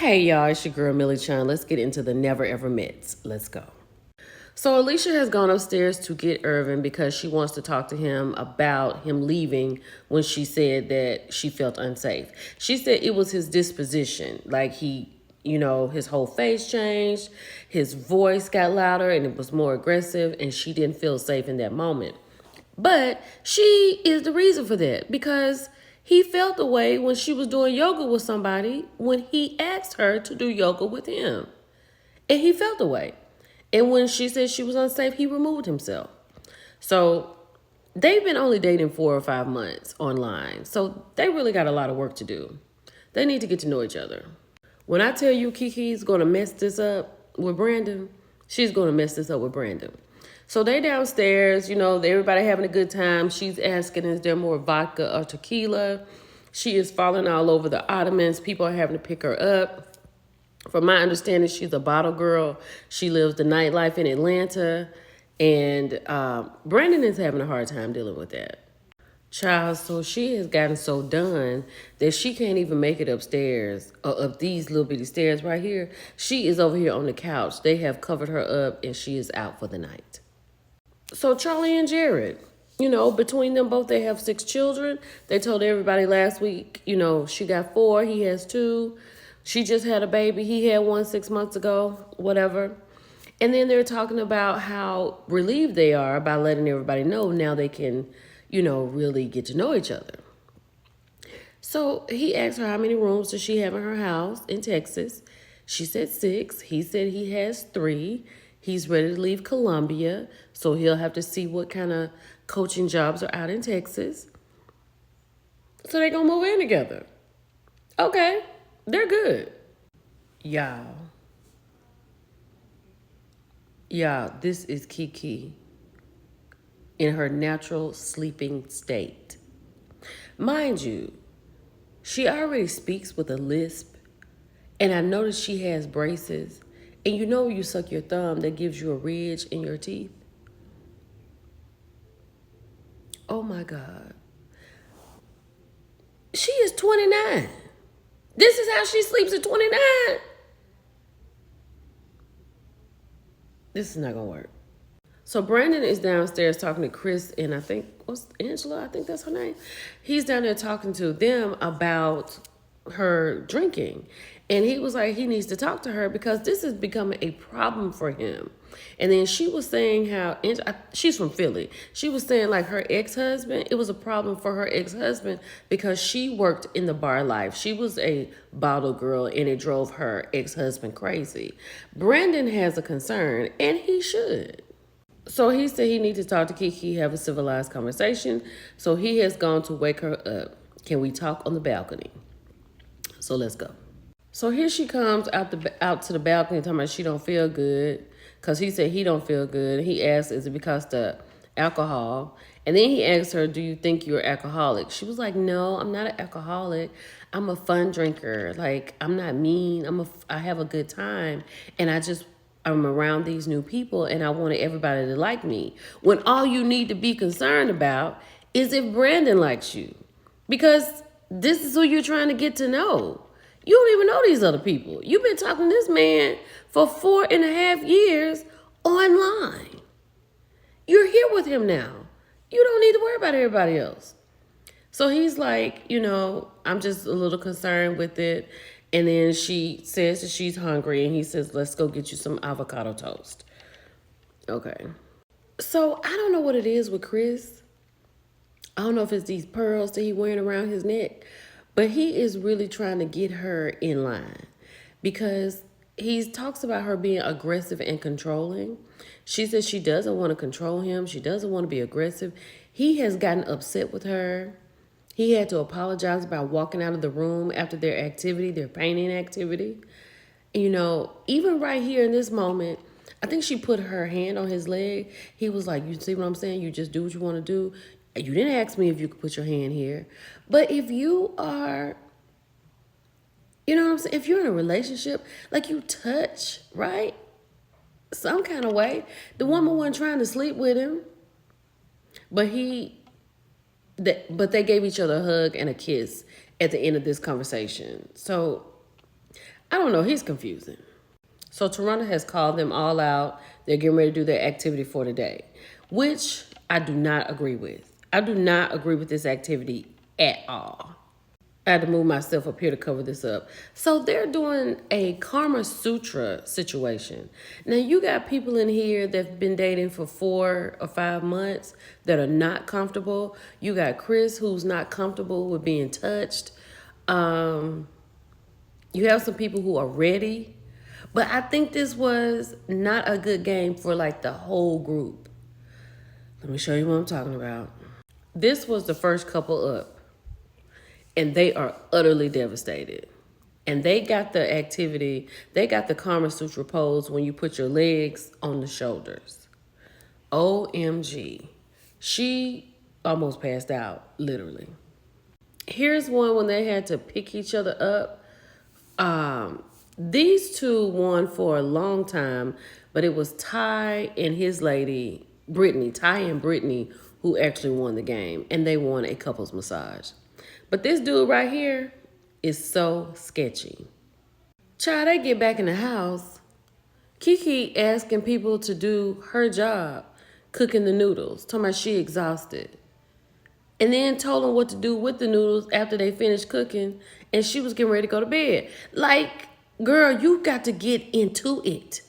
Hey y'all, it's your girl Millie Chan. Let's get into the never ever mets. Let's go. So Alicia has gone upstairs to get Irvin because she wants to talk to him about him leaving when she said that she felt unsafe. She said it was his disposition. Like his whole face changed, his voice got louder and it was more aggressive, and she didn't feel safe in that moment. But she is the reason for that because he felt the way when she was doing yoga with somebody when he asked her to do yoga with him. And he felt the way. And when she said she was unsafe, he removed himself. So they've been only dating 4 or 5 months online. So they really got a lot of work to do. They need to get to know each other. When I tell you Kiki's going to mess this up with Brandon, she's going to mess this up with Brandon. So they downstairs, everybody having a good time. She's asking, is there more vodka or tequila? She is falling all over the ottomans. People are having to pick her up. From my understanding, she's a bottle girl. She lives the nightlife in Atlanta. And Brandon is having a hard time dealing with that. Child, so she has gotten so done that she can't even make it upstairs or up these little bitty stairs right here. She is over here on the couch. They have covered her up and she is out for the night. So Charli and Jared, between them both, they have 6 children. They told everybody last week, she got 4, he has 2. She just had a baby. He had one 6 months ago, whatever. And then they're talking about how relieved they are by letting everybody know now they can, really get to know each other. So he asked her how many rooms does she have in her house in Texas. She said 6. He said he has 3. He's ready to leave Colombia, so he'll have to see what kind of coaching jobs are out in Texas. So they're going to move in together. Okay, they're good. Y'all, this is Kiki in her natural sleeping state. Mind you, she already speaks with a lisp, and I noticed she has braces. And when you suck your thumb, that gives you a ridge in your teeth. Oh my God. She is 29. This is how she sleeps at 29. This is not going to work. So Brandon is downstairs talking to Chris and I think, what's Angela? I think that's her name. He's down there talking to them about her drinking. And he was like, he needs to talk to her because this is becoming a problem for him. And then she was saying how, she's from Philly. She was saying like her ex-husband, it was a problem for her ex-husband because she worked in the bar life. She was a bottle girl and it drove her ex-husband crazy. Brandon has a concern and he should. So he said he needs to talk to Kiki, have a civilized conversation. So he has gone to wake her up. Can we talk on the balcony? So let's go. So here she comes out to the balcony talking about she don't feel good because he said he don't feel good. He asked, is it because the alcohol? And then he asked her, do you think you're alcoholic? She was like, no, I'm not an alcoholic. I'm a fun drinker. Like, I'm not mean. I have a good time. And I'm around these new people and I wanted everybody to like me. When all you need to be concerned about is if Brandon likes you. Because this is who you're trying to get to know. You don't even know these other people. You've been talking to this man for 4.5 years online. You're here with him now. You don't need to worry about everybody else. So he's like, I'm just a little concerned with it. And then she says that she's hungry and he says, let's go get you some avocado toast. Okay. So I don't know what it is with Chris. I don't know if it's these pearls that he's wearing around his neck. But he is really trying to get her in line because he talks about her being aggressive and controlling. She says she doesn't want to control him. She doesn't want to be aggressive. He has gotten upset with her. He had to apologize about walking out of the room after their painting activity. Even right here in this moment, I think she put her hand on his leg. He was like, you see what I'm saying? You just do what you want to do. You didn't ask me if you could put your hand here. But if you are, what I'm saying? If you're in a relationship, like you touch, right? Some kind of way. The woman wasn't trying to sleep with him. But they gave each other a hug and a kiss at the end of this conversation. So I don't know. He's confusing. So Toronto has called them all out. They're getting ready to do their activity for today, which I do not agree with. I do not agree with this activity at all. I had to move myself up here to cover this up. So they're doing a Kamasutra situation. Now you got people in here that've been dating for 4 or 5 months that are not comfortable. You got Chris who's not comfortable with being touched. You have some people who are ready. But I think this was not a good game for like the whole group. Let me show you what I'm talking about. This was the first couple up, and they are utterly devastated. And they got the activity, they got the Kamasutra pose when you put your legs on the shoulders. OMG. She almost passed out, literally. Here's one when they had to pick each other up. These two won for a long time, but it was Ty and his lady, Brittany, Ty and Brittany, who actually won the game, and they won a couples massage. But this dude right here is so sketchy. Child, they get back in the house. Kiki asking people to do her job, cooking the noodles, talking about she exhausted. And then told them what to do with the noodles after they finished cooking, and she was getting ready to go to bed. Like, girl, you got to get into it.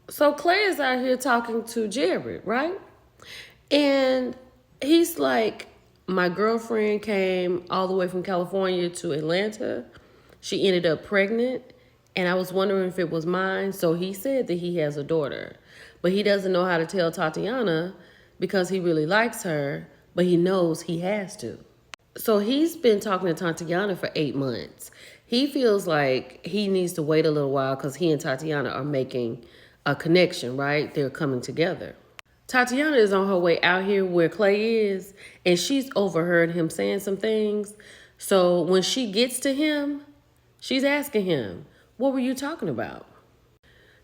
So Clay is out here talking to Jared, right? And he's like, my girlfriend came all the way from California to Atlanta. She ended up pregnant, and I was wondering if it was mine. So he said that he has a daughter, but he doesn't know how to tell Tatiana because he really likes her, but he knows he has to. So he's been talking to Tatiana for 8 months. He feels like he needs to wait a little while because he and Tatiana are making a connection, right? They're coming together. Tatiana is on her way out here where Clay is, and she's overheard him saying some things. So when she gets to him, she's asking him, what were you talking about?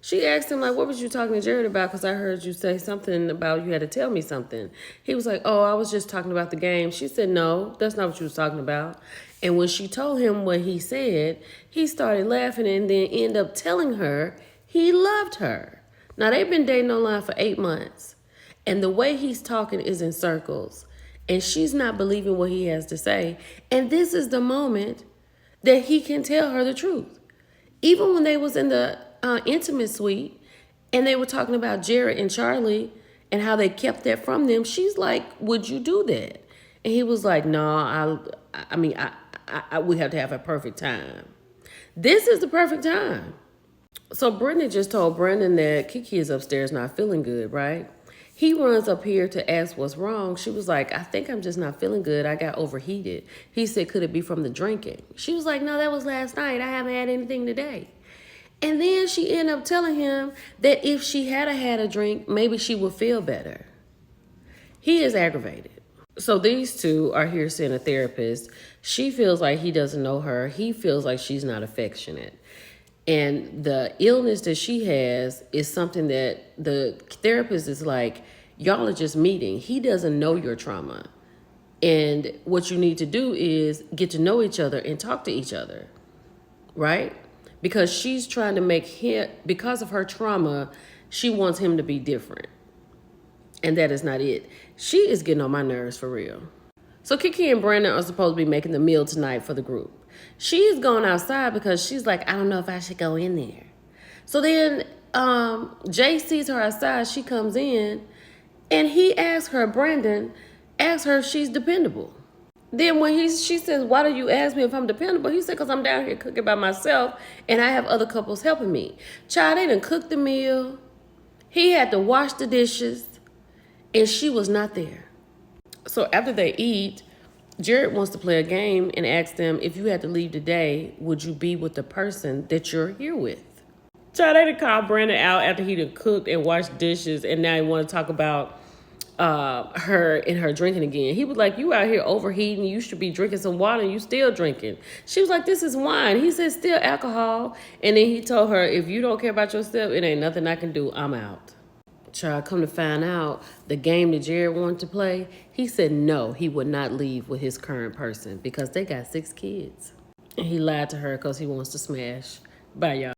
She asked him, like, what was you talking to Jared about? Because I heard you say something about you had to tell me something. He was like, oh, I was just talking about the game. She said, no, that's not what you was talking about. And when she told him what he said, he started laughing and then ended up telling her he loved her. Now, they've been dating online for 8 months. And the way he's talking is in circles. And she's not believing what he has to say. And this is the moment that he can tell her the truth. Even when they was in the intimate suite and they were talking about Jared and Charli and how they kept that from them, she's like, would you do that? And he was like, no, we have to have a perfect time. This is the perfect time. So Brittany just told Brandon that Kiki is upstairs not feeling good, right? He runs up here to ask what's wrong. She was like, I think I'm just not feeling good. I got overheated. He said, could it be from the drinking? She was like, no, that was last night. I haven't had anything today. And then she ended up telling him that if she had a drink, maybe she would feel better. He is aggravated. So these two are here seeing a therapist. She feels like he doesn't know her. He feels like she's not affectionate. And the illness that she has is something that the therapist is like, y'all are just meeting. He doesn't know your trauma. And what you need to do is get to know each other and talk to each other, right? Because she's trying to make him, because of her trauma, she wants him to be different. And that is not it. She is getting on my nerves for real. So Kiki and Brandon are supposed to be making the meal tonight for the group. She is going outside because she's like, I don't know if I should go in there. So then Jay sees her outside. She comes in and he asks her, Brandon, asks her if she's dependable. Then when she says, why do you ask me if I'm dependable? He said, because I'm down here cooking by myself and I have other couples helping me. Child, they done cooked the meal. He had to wash the dishes and she was not there. So after they eat, Jared wants to play a game and asks them, if you had to leave today, would you be with the person that you're here with? Child, they done called Brandon out after he done cooked and washed dishes and now he want to talk about her and her drinking again. He was like, you out here overheating. You should be drinking some water and you still drinking. She was like, this is wine. He said, still alcohol. And then he told her, if you don't care about yourself, it ain't nothing I can do. I'm out. Child, come to find out, the game that Jared wanted to play, he said no, he would not leave with his current person because they got 6 kids. And he lied to her because he wants to smash Bye, y'all.